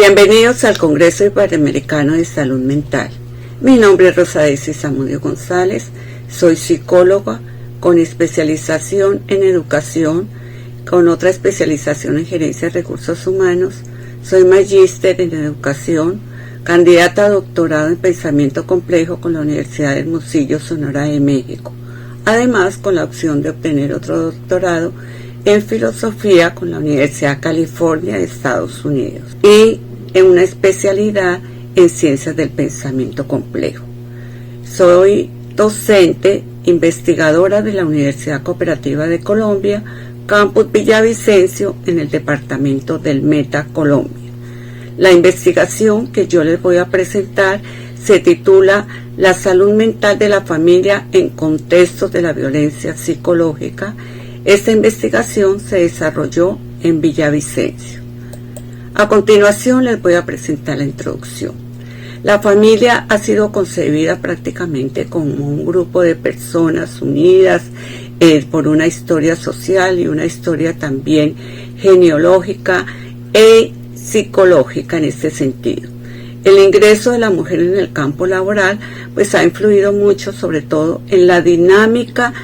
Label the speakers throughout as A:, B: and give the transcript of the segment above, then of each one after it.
A: Bienvenidos al Congreso Iberoamericano de Salud Mental. Mi nombre es Rosa Daisy Zamudio González, soy psicóloga con especialización en educación, con otra especialización en gerencia de recursos humanos. Soy magíster en educación, candidata a doctorado en pensamiento complejo con la Universidad de Hermosillo, Sonora de México. Además, con la opción de obtener otro doctorado en filosofía con la Universidad de California de Estados Unidos y en una especialidad en ciencias del pensamiento complejo. Soy docente, investigadora de la Universidad Cooperativa de Colombia, Campus Villavicencio, en el departamento del Meta, Colombia. La investigación que yo les voy a presentar se titula La salud mental de la familia en contextos de la violencia psicológica. Esta investigación se desarrolló en Villavicencio. A continuación les voy a presentar la introducción. La familia ha sido concebida prácticamente como un grupo de personas unidas por una historia social y una historia también genealógica e psicológica en este sentido. El ingreso de la mujer en el campo laboral pues ha influido mucho, sobre todo en la dinámica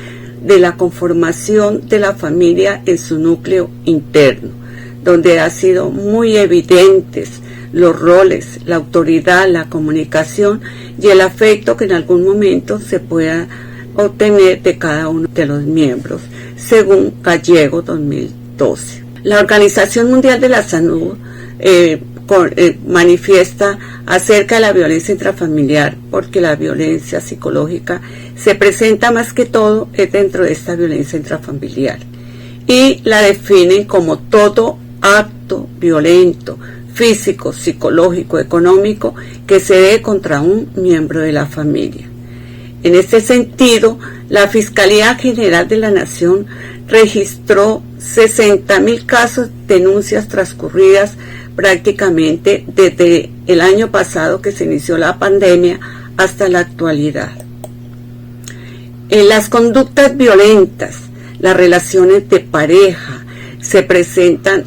A: de la conformación de la familia en su núcleo interno, donde ha sido muy evidentes los roles, la autoridad, la comunicación y el afecto que en algún momento se pueda obtener de cada uno de los miembros, según Gallego 2012. La Organización Mundial de la Salud manifiesta acerca de la violencia intrafamiliar, porque la violencia psicológica se presenta más que todo dentro de esta violencia intrafamiliar, y la definen como todo acto violento, físico, psicológico, económico, que se dé contra un miembro de la familia. En este sentido, la Fiscalía General de la Nación registró 60.000 casos de denuncias transcurridas prácticamente desde el año pasado que se inició la pandemia hasta la actualidad. En las conductas violentas, las relaciones de pareja se presentan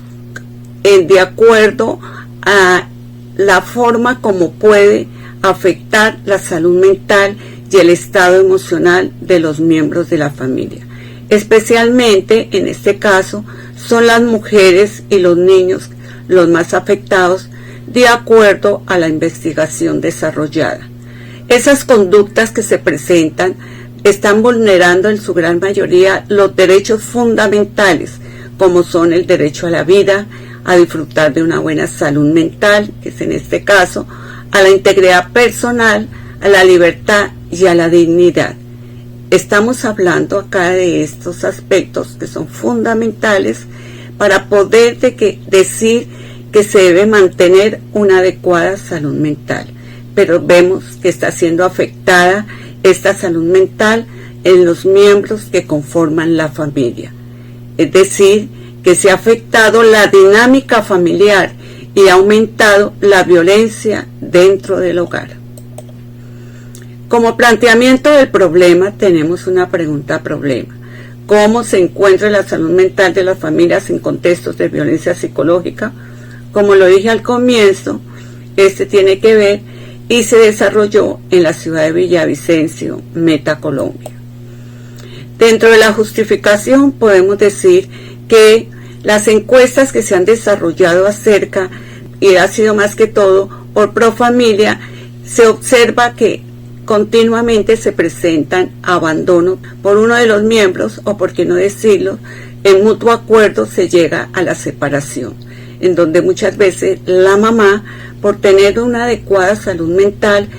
A: de acuerdo a la forma como puede afectar la salud mental y el estado emocional de los miembros de la familia. Especialmente en este caso son las mujeres y los niños los más afectados, de acuerdo a la investigación desarrollada. Esas conductas que se presentan están vulnerando en su gran mayoría los derechos fundamentales, como son el derecho a la vida, a disfrutar de una buena salud mental, que es en este caso, a la integridad personal, a la libertad y a la dignidad. Estamos hablando acá de estos aspectos que son fundamentales para poder decir que se debe mantener una adecuada salud mental. Pero vemos que está siendo afectada esta salud mental en los miembros que conforman la familia. Es decir, que se ha afectado la dinámica familiar y ha aumentado la violencia dentro del hogar. Como planteamiento del problema tenemos una pregunta-problema. ¿Cómo se encuentra la salud mental de las familias en contextos de violencia psicológica? Como lo dije al comienzo, este tiene que ver y se desarrolló en la ciudad de Villavicencio, Meta, Colombia. Dentro de la justificación podemos decir que las encuestas que se han desarrollado acerca, y ha sido más que todo por Profamilia, se observa que continuamente se presentan abandonos por uno de los miembros, o por qué no decirlo, en mutuo acuerdo se llega a la separación, en donde muchas veces la mamá, por tener una adecuada salud mental,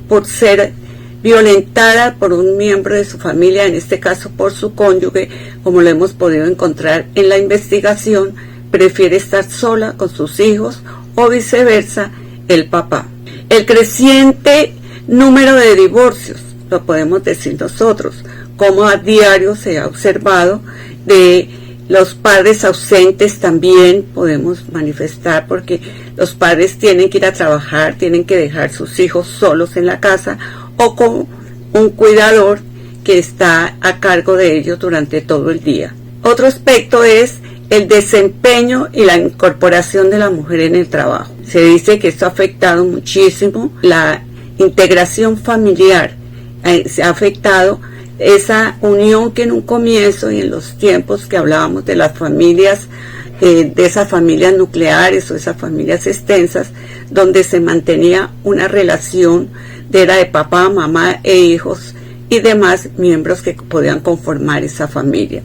A: por ser violentada por un miembro de su familia, en este caso por su cónyuge, como lo hemos podido encontrar en la investigación, prefiere estar sola con sus hijos o viceversa el papá. El creciente número de divorcios, lo podemos decir nosotros, como a diario se ha observado, de los padres ausentes también podemos manifestar, porque los padres tienen que ir a trabajar, tienen que dejar sus hijos solos en la casa o con un cuidador que está a cargo de ellos durante todo el día. Otro aspecto es el desempeño y la incorporación de la mujer en el trabajo. Se dice que esto ha afectado muchísimo la integración familiar, se ha afectado esa unión que en un comienzo y en los tiempos que hablábamos de las familias, de esas familias nucleares o esas familias extensas, donde se mantenía una relación era de papá, mamá e hijos y demás miembros que podían conformar esa familia.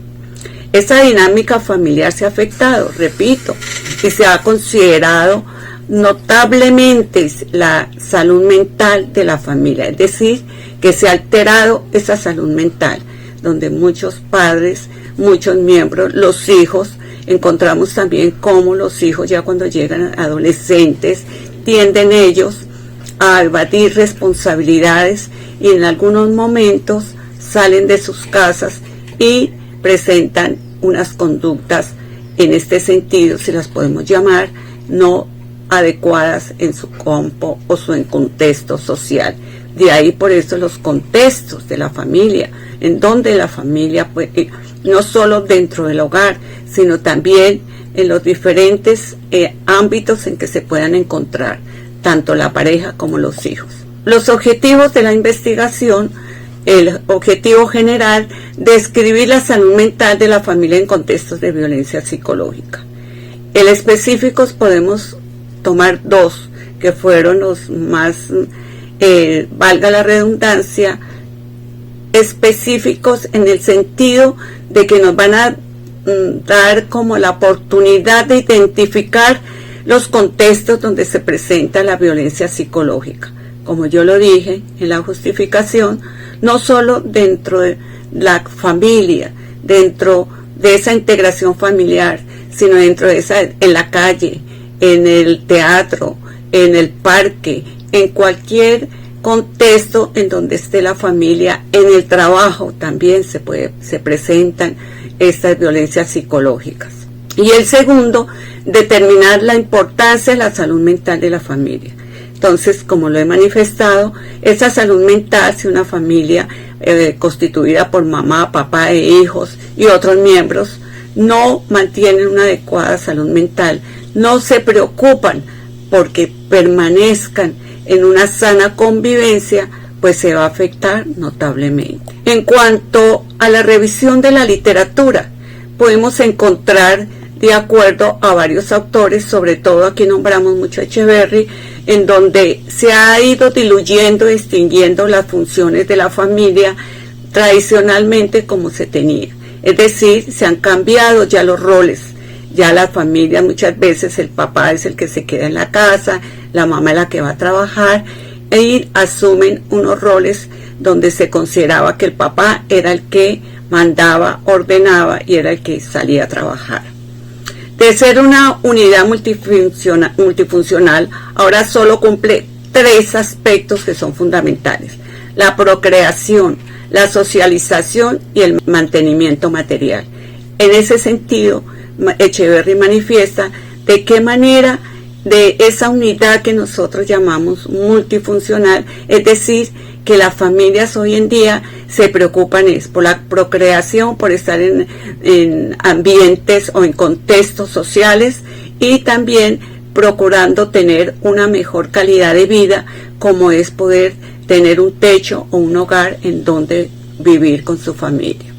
A: Esa dinámica familiar se ha afectado, repito, y se ha considerado notablemente la salud mental de la familia, es decir, que se ha alterado esa salud mental, donde muchos padres, muchos miembros, los hijos, encontramos también cómo los hijos ya cuando llegan adolescentes tienden ellos a evadir responsabilidades y en algunos momentos salen de sus casas y presentan unas conductas en este sentido, si las podemos llamar, no adecuadas en su campo o su contexto social. De ahí por eso los contextos de la familia, en donde la familia, pues, no solo dentro del hogar, sino también en los diferentes ámbitos en que se puedan encontrar, tanto la pareja como los hijos. Los objetivos de la investigación: el objetivo general, describir la salud mental de la familia en contextos de violencia psicológica. El específicos podemos tomar dos, que fueron los más, valga la redundancia, específicos en el sentido de que nos van a dar como la oportunidad de identificar los contextos donde se presenta la violencia psicológica. Como yo lo dije en la justificación, no solo dentro de la familia, dentro de esa integración familiar, sino dentro de esa, en la calle, en el teatro, en el parque, en cualquier contexto en donde esté la familia, en el trabajo también se presentan estas violencias psicológicas. Y el segundo, determinar la importancia de la salud mental de la familia. Entonces, como lo he manifestado, esa salud mental, si una familia constituida por mamá, papá e hijos y otros miembros no mantienen una adecuada salud mental, no se preocupan porque permanezcan en una sana convivencia, pues se va a afectar notablemente. En cuanto a la revisión de la literatura, podemos encontrar, de acuerdo a varios autores, sobre todo aquí nombramos mucho a Echeverry, en donde se ha ido diluyendo, extinguiendo las funciones de la familia tradicionalmente como se tenía. Es decir, se han cambiado ya los roles. Ya la familia, muchas veces el papá es el que se queda en la casa, la mamá es la que va a trabajar, y asumen unos roles donde se consideraba que el papá era el que mandaba, ordenaba y era el que salía a trabajar. De ser una unidad multifuncional, ahora solo cumple 3 aspectos que son fundamentales: la procreación, la socialización y el mantenimiento material. En ese sentido, Echeverry manifiesta de qué manera de esa unidad que nosotros llamamos multifuncional, es decir, que las familias hoy en día se preocupan por la procreación, por estar en ambientes o en contextos sociales, y también procurando tener una mejor calidad de vida, como es poder tener un techo o un hogar en donde vivir con su familia.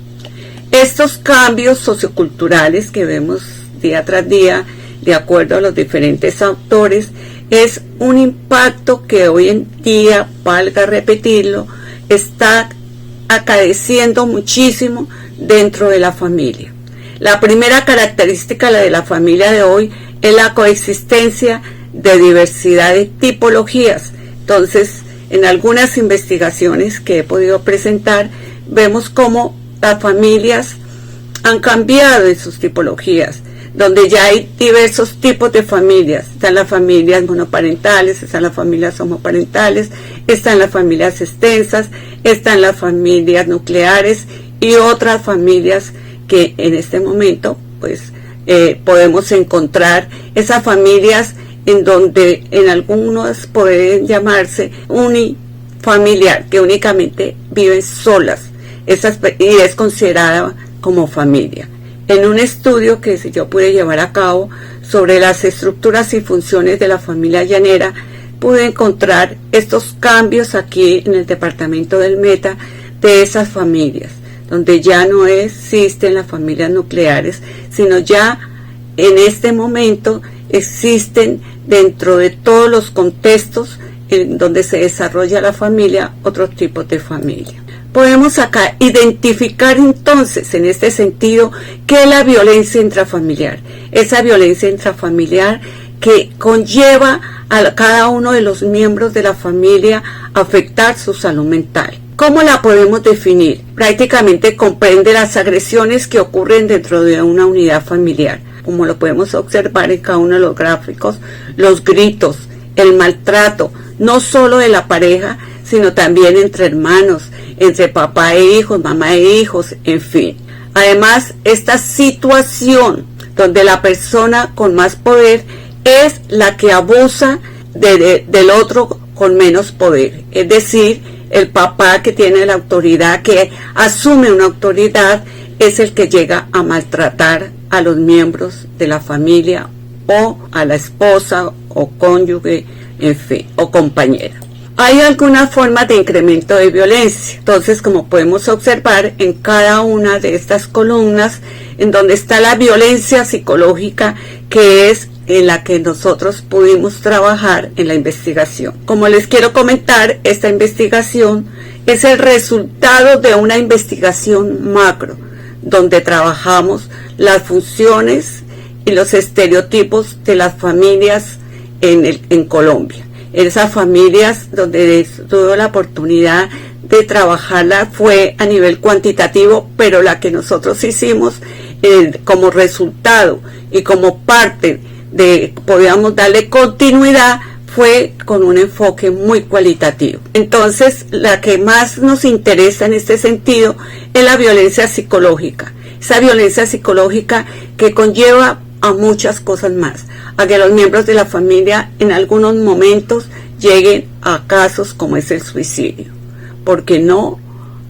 A: Estos cambios socioculturales que vemos día tras día, de acuerdo a los diferentes autores, es un impacto que hoy en día, valga repetirlo, está acaeciendo muchísimo dentro de la familia. La primera característica de la familia de hoy es la coexistencia de diversidad de tipologías. Entonces, en algunas investigaciones que he podido presentar, vemos cómo las familias han cambiado en sus tipologías, donde ya hay diversos tipos de familias. Están las familias monoparentales, están las familias homoparentales, están las familias extensas, están las familias nucleares y otras familias que en este momento pues podemos encontrar esas familias en donde en algunos pueden llamarse unifamiliar, que únicamente viven solas, y es considerada como familia. En un estudio que yo pude llevar a cabo sobre las estructuras y funciones de la familia llanera, pude encontrar estos cambios aquí en el departamento del Meta de esas familias, donde ya no existen las familias nucleares, sino ya en este momento existen dentro de todos los contextos en donde se desarrolla la familia otros tipos de familia. Podemos acá identificar entonces en este sentido qué es la violencia intrafamiliar. Esa violencia intrafamiliar que conlleva a cada uno de los miembros de la familia a afectar su salud mental. ¿Cómo la podemos definir? Prácticamente comprende las agresiones que ocurren dentro de una unidad familiar, como lo podemos observar en cada uno de los gráficos, los gritos, el maltrato, no solo de la pareja, sino también entre hermanos, entre papá e hijos, mamá e hijos, en fin. Además, esta situación donde la persona con más poder es la que abusa del otro con menos poder, es decir, el papá que tiene la autoridad, que asume una autoridad, es el que llega a maltratar a los miembros de la familia o a la esposa o cónyuge, en fin, o compañera. Hay algunas formas de incremento de violencia. Entonces, como podemos observar en cada una de estas columnas, en donde está la violencia psicológica, que es en la que nosotros pudimos trabajar en la investigación. Como les quiero comentar, esta investigación es el resultado de una investigación macro, donde trabajamos las funciones y los estereotipos de las familias en Colombia. Esas familias donde tuve la oportunidad de trabajarla fue a nivel cuantitativo, pero la que nosotros hicimos como resultado y como parte de, podíamos darle continuidad, fue con un enfoque muy cualitativo. Entonces, la que más nos interesa en este sentido es la violencia psicológica. Esa violencia psicológica que conlleva a muchas cosas más, a que los miembros de la familia en algunos momentos lleguen a casos como es el suicidio, porque no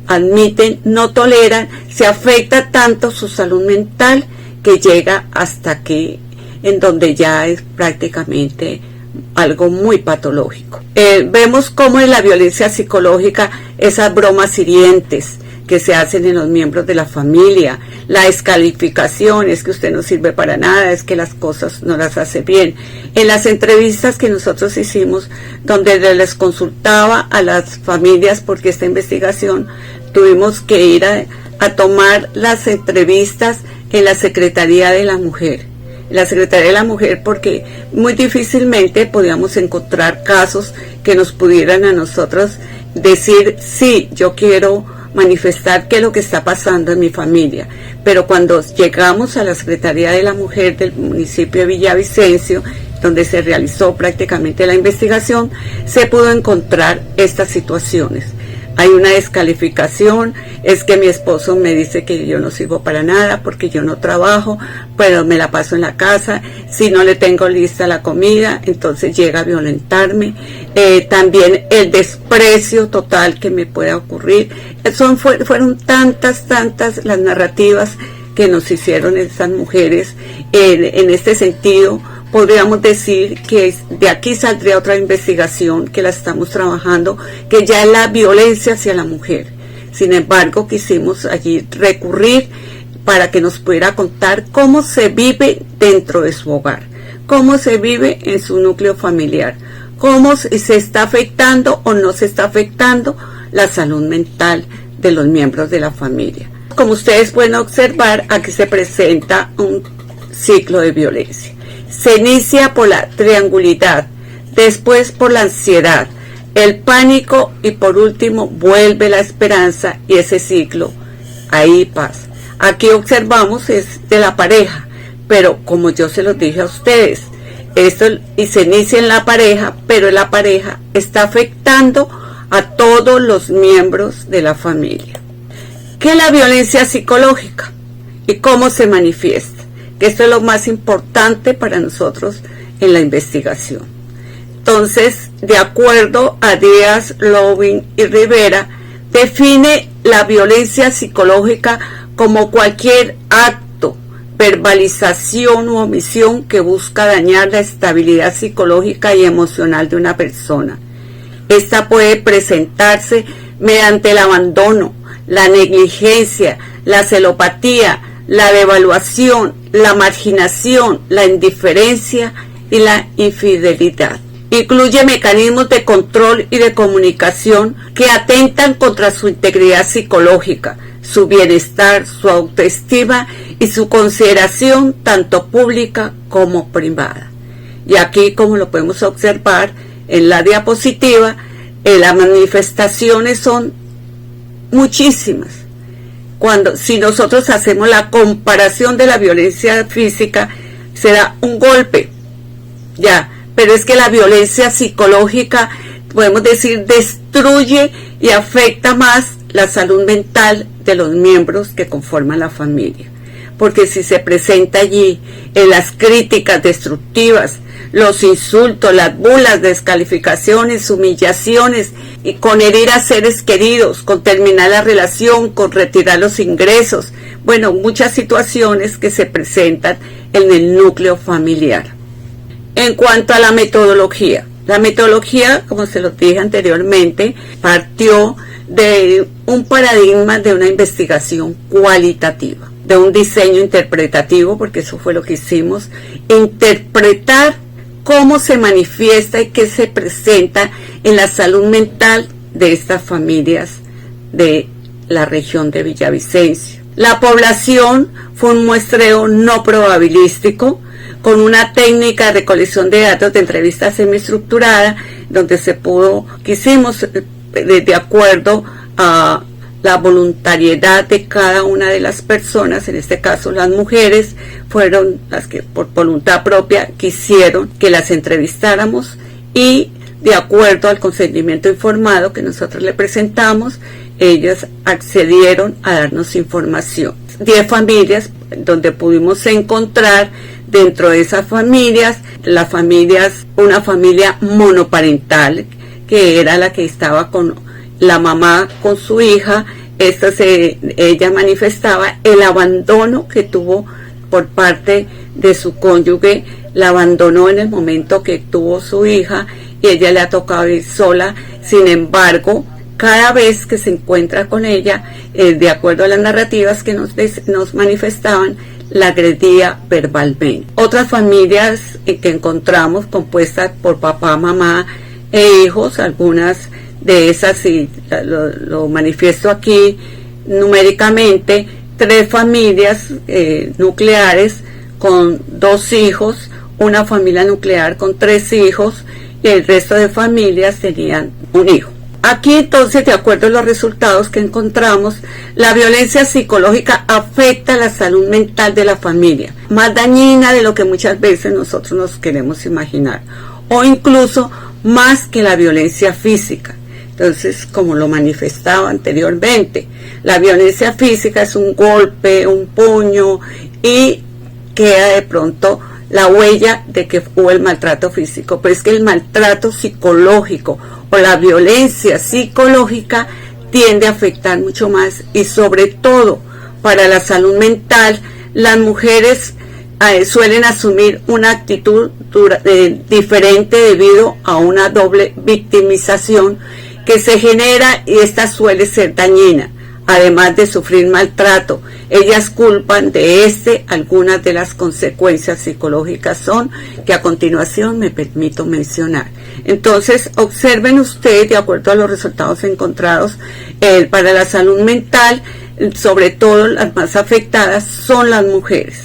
A: admiten, no toleran, se afecta tanto su salud mental que llega hasta aquí, en donde ya es prácticamente algo muy patológico. Vemos cómo en la violencia psicológica esas bromas hirientes que se hacen en los miembros de la familia, la descalificación, es que usted no sirve para nada, es que las cosas no las hace bien. En las entrevistas que nosotros hicimos, donde les consultaba a las familias, porque esta investigación tuvimos que ir a tomar las entrevistas en la Secretaría de la Mujer. La Secretaría de la Mujer, porque muy difícilmente podíamos encontrar casos que nos pudieran a nosotros decir, sí, yo quiero manifestar qué es lo que está pasando en mi familia. Pero cuando llegamos a la Secretaría de la Mujer del municipio de Villavicencio, donde se realizó prácticamente la investigación, se pudo encontrar estas situaciones. Hay una descalificación, es que mi esposo me dice que yo no sirvo para nada porque yo no trabajo, pero me la paso en la casa, si no le tengo lista la comida, entonces llega a violentarme. También el desprecio total que me puede ocurrir. Fueron tantas las narrativas que nos hicieron estas mujeres en este sentido. Podríamos decir que de aquí saldría otra investigación que la estamos trabajando, que ya es la violencia hacia la mujer. Sin embargo, quisimos allí recurrir para que nos pudiera contar cómo se vive dentro de su hogar, cómo se vive en su núcleo familiar, cómo se está afectando o no se está afectando la salud mental de los miembros de la familia. Como ustedes pueden observar, aquí se presenta un ciclo de violencia. Se inicia por la triangularidad, después por la ansiedad, el pánico y por último vuelve la esperanza y ese ciclo ahí pasa. Aquí observamos es de la pareja, pero como yo se los dije a ustedes, esto y se inicia en la pareja, pero la pareja está afectando a todos los miembros de la familia. ¿Qué es la violencia psicológica y cómo se manifiesta? Esto es lo más importante para nosotros en la investigación. Entonces, de acuerdo a Díaz, Loving y Rivera, define la violencia psicológica como cualquier acto, verbalización u omisión que busca dañar la estabilidad psicológica y emocional de una persona. Esta puede presentarse mediante el abandono, la negligencia, la celopatía, la devaluación, la marginación, la indiferencia y la infidelidad. Incluye mecanismos de control y de comunicación que atentan contra su integridad psicológica, su bienestar, su autoestima y su consideración tanto pública como privada. Y aquí, como lo podemos observar en la diapositiva, las manifestaciones son muchísimas. Si nosotros hacemos la comparación de la violencia física, será un golpe, ya, pero es que la violencia psicológica, podemos decir, destruye y afecta más la salud mental de los miembros que conforman la familia. Porque si se presenta allí en las críticas destructivas, los insultos, las burlas, descalificaciones, humillaciones, y con herir a seres queridos, con terminar la relación, con retirar los ingresos, bueno, muchas situaciones que se presentan en el núcleo familiar. En cuanto a la metodología, como se lo dije anteriormente, partió de un paradigma de una investigación cualitativa, de un diseño interpretativo, porque eso fue lo que hicimos, interpretar cómo se manifiesta y qué se presenta en la salud mental de estas familias de la región de Villavicencio. La población fue un muestreo no probabilístico, con una técnica de recolección de datos de entrevista semiestructurada, donde quisimos, de acuerdo a la voluntariedad de cada una de las personas, en este caso las mujeres, fueron las que por voluntad propia quisieron que las entrevistáramos, y de acuerdo al consentimiento informado que nosotros le presentamos, ellas accedieron a darnos información. 10 familias donde pudimos encontrar dentro de esas familias, una familia monoparental, que era la que estaba con la mamá con su hija. Ella manifestaba el abandono que tuvo por parte de su cónyuge, la abandonó en el momento que tuvo su hija y ella le ha tocado ir sola. Sin embargo, cada vez que se encuentra con ella, de acuerdo a las narrativas que nos manifestaban, la agredía verbalmente. Otras familias que encontramos compuestas por papá, mamá e hijos, algunas de esas, y lo manifiesto aquí numéricamente, 3 familias nucleares con 2 hijos, una familia nuclear con 3 hijos, y el resto de familias tenían un hijo. Aquí entonces, de acuerdo a los resultados que encontramos, la violencia psicológica afecta la salud mental de la familia, más dañina de lo que muchas veces nosotros nos queremos imaginar, o incluso más que la violencia física. Entonces, como lo manifestaba anteriormente, la violencia física es un golpe, un puño, y queda de pronto la huella de que hubo el maltrato físico, pero es que el maltrato psicológico o la violencia psicológica tiende a afectar mucho más, y sobre todo para la salud mental, las mujeres suelen asumir una actitud diferente debido a una doble victimización que se genera, y esta suele ser dañina. Además de sufrir maltrato, ellas culpan de algunas de las consecuencias psicológicas son, que a continuación me permito mencionar. Entonces, observen ustedes, de acuerdo a los resultados encontrados, para la salud mental, sobre todo las más afectadas son las mujeres.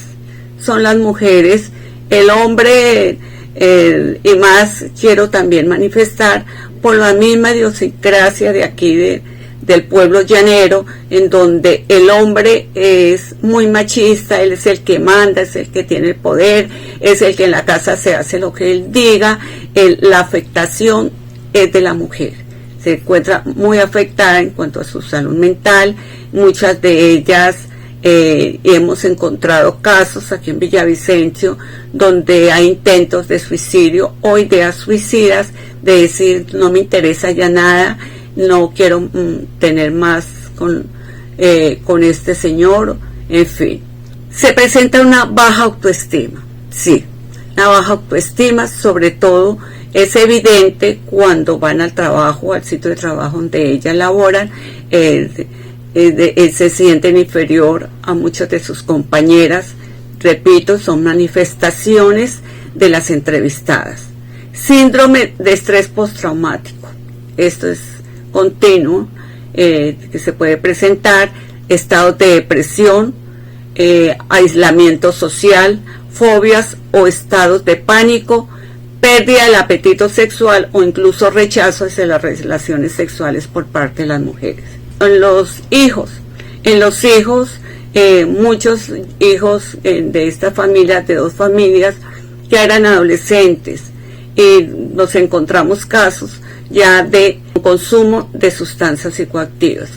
A: El hombre, y más quiero también manifestar, por la misma idiosincrasia de aquí del pueblo llanero, en donde el hombre es muy machista, él es el que manda, es el que tiene el poder, es el que en la casa se hace lo que él diga. La afectación es de la mujer, se encuentra muy afectada en cuanto a su salud mental. Muchas de ellas hemos encontrado casos aquí en Villavicencio donde hay intentos de suicidio o ideas suicidas, de decir, no me interesa ya nada, no quiero tener más con este señor, en fin. Se presenta una baja autoestima, sí, una baja autoestima, sobre todo es evidente cuando van al trabajo, al sitio de trabajo donde ellas laboran, se sienten inferior a muchas de sus compañeras. Repito, son manifestaciones de las entrevistadas. Síndrome de estrés postraumático, esto es continuo, que se puede presentar, estados de depresión, aislamiento social, fobias o estados de pánico, pérdida del apetito sexual o incluso rechazo hacia las relaciones sexuales por parte de las mujeres. En los hijos, muchos hijos de esta familia, de dos familias, ya eran adolescentes y nos encontramos casos ya de consumo de sustancias psicoactivas,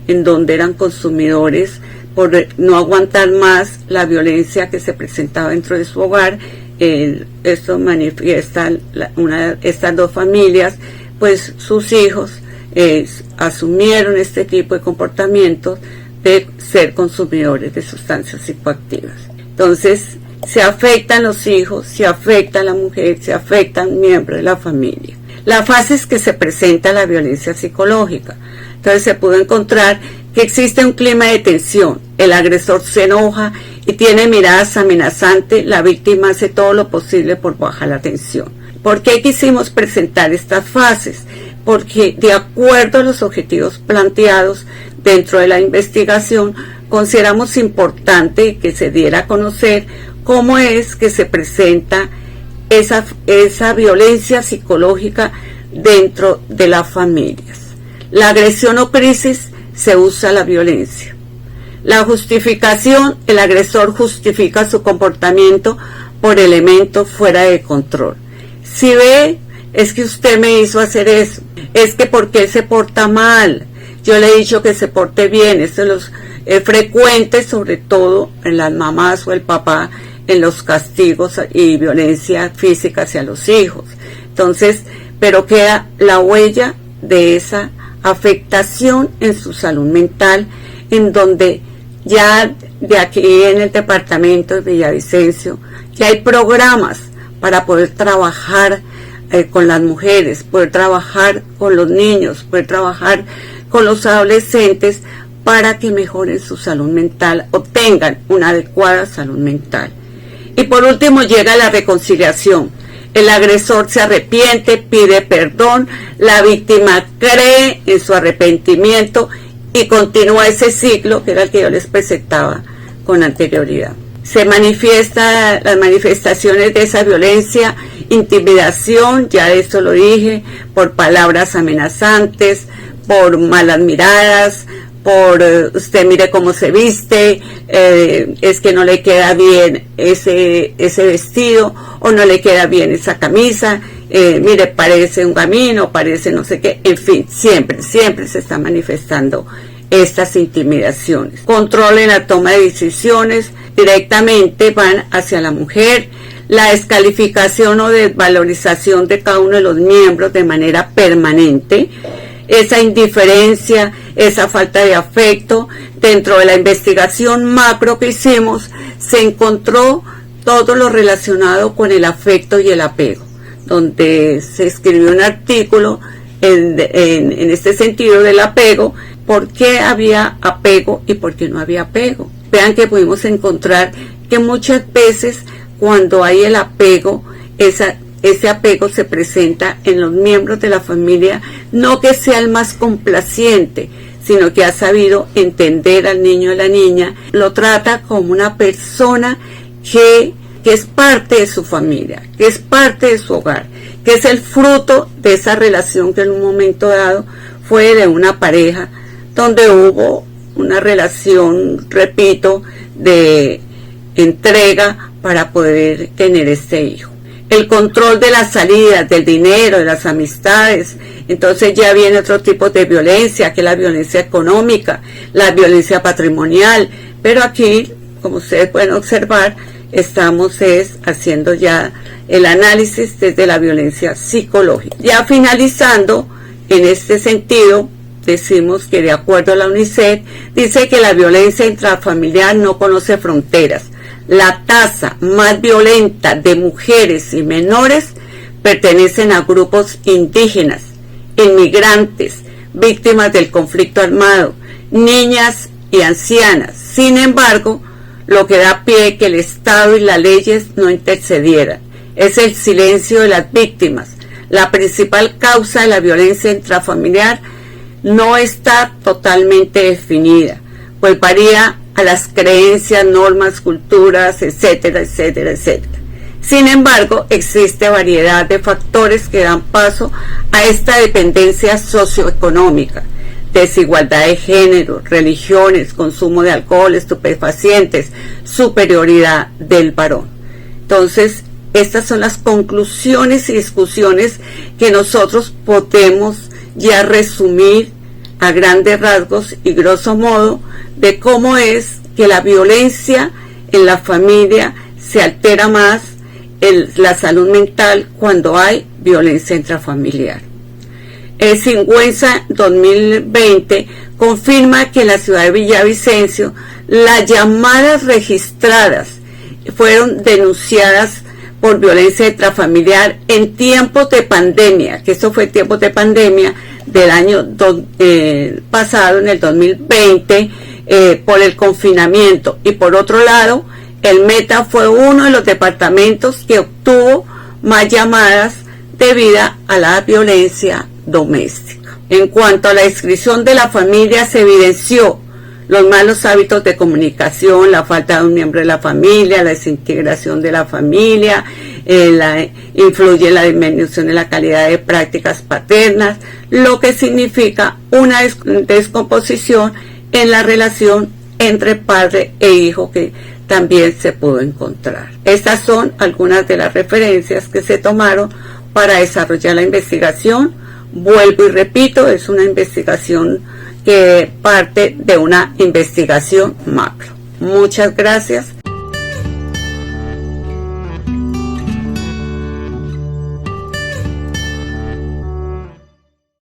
A: en donde eran consumidores por no aguantar más la violencia que se presentaba dentro de su hogar. Esto manifiesta estas dos familias, pues sus hijos asumieron este tipo de comportamientos de ser consumidores de sustancias psicoactivas. Entonces, se afectan los hijos, se afecta a la mujer, se afectan miembros de la familia. La fase es que se presenta la violencia psicológica. Entonces se pudo encontrar que existe un clima de tensión, el agresor se enoja y tiene miradas amenazantes, la víctima hace todo lo posible por bajar la tensión. ¿Por qué quisimos presentar estas fases? Porque de acuerdo a los objetivos planteados dentro de la investigación, consideramos importante que se diera a conocer cómo es que se presenta esa violencia psicológica dentro de las familias. La agresión o crisis, se usa la violencia. La justificación, el agresor justifica su comportamiento por elementos fuera de control. Si ve, es que usted me hizo hacer eso, es que porque él se porta mal, yo le he dicho que se porte bien. Esto es frecuente, sobre todo en las mamás o el papá, en los castigos y violencia física hacia los hijos. Entonces, pero queda la huella de esa afectación en su salud mental, en donde ya de aquí en el departamento de Villavicencio ya hay programas para poder trabajar con las mujeres, poder trabajar con los niños, poder trabajar con los adolescentes para que mejoren su salud mental, obtengan una adecuada salud mental. Y por último llega la reconciliación. El agresor se arrepiente, pide perdón, la víctima cree en su arrepentimiento y continúa ese ciclo que era el que yo les presentaba con anterioridad. Se manifiesta las manifestaciones de esa violencia, intimidación, ya esto lo dije, por palabras amenazantes, por malas miradas, por usted mire cómo se viste, es que no le queda bien ese vestido, o no le queda bien esa camisa, mire, parece un camino, parece no sé qué, en fin, siempre se está manifestando estas intimidaciones. Control en la toma de decisiones, directamente van hacia la mujer, la descalificación o desvalorización de cada uno de los miembros de manera permanente, esa indiferencia, esa falta de afecto. Dentro de la investigación macro que hicimos, se encontró todo lo relacionado con el afecto y el apego, donde se escribió un artículo en este sentido del apego, por qué había apego y por qué no había apego. Vean que pudimos encontrar que muchas veces cuando hay el apego, ese apego se presenta en los miembros de la familia, no que sea el más complaciente, sino que ha sabido entender al niño y la niña, lo trata como una persona que es parte de su familia, que es parte de su hogar, que es el fruto de esa relación que en un momento dado fue de una pareja, donde hubo una relación, repito, de entrega para poder tener este hijo. El control de las salidas, del dinero, de las amistades. Entonces ya viene otro tipo de violencia, que es la violencia económica, la violencia patrimonial. Pero aquí, como ustedes pueden observar, estamos haciendo ya el análisis desde la violencia psicológica. Ya finalizando, en este sentido, decimos que de acuerdo a la UNICEF, dice que la violencia intrafamiliar no conoce fronteras. la tasa más violenta de mujeres y menores pertenecen a grupos indígenas, inmigrantes, víctimas del conflicto armado, niñas y ancianas. Sin embargo, lo que da pie que el Estado y las leyes no intercedieran es el silencio de las víctimas. La principal causa de la violencia intrafamiliar no está totalmente definida, pues varía a las creencias, normas, culturas, etcétera, etcétera, etcétera. Sin embargo, existe variedad de factores que dan paso a esta dependencia socioeconómica: desigualdad de género, religiones, consumo de alcohol, estupefacientes, superioridad del varón. Entonces, estas son las conclusiones y discusiones que nosotros podemos ya resumir a grandes rasgos y grosso modo de cómo es que la violencia en la familia se altera más la salud mental cuando hay violencia intrafamiliar. El Sigüenza 2020 confirma que en la ciudad de Villavicencio las llamadas registradas fueron denunciadas por violencia intrafamiliar en tiempos de pandemia, que esto fue tiempos de pandemia del año pasado, en el 2020, por el confinamiento. Y por otro lado, el Meta fue uno de los departamentos que obtuvo más llamadas debido a la violencia doméstica. En cuanto a la descripción de la familia, se evidenció los malos hábitos de comunicación, la falta de un miembro de la familia, la desintegración de la familia, influye la disminución de la calidad de prácticas paternas, lo que significa una descomposición en la relación entre padre e hijo que también se pudo encontrar. Estas son algunas de las referencias que se tomaron para desarrollar la investigación. Vuelvo y repito, es una investigación que parte de una investigación macro. Muchas gracias.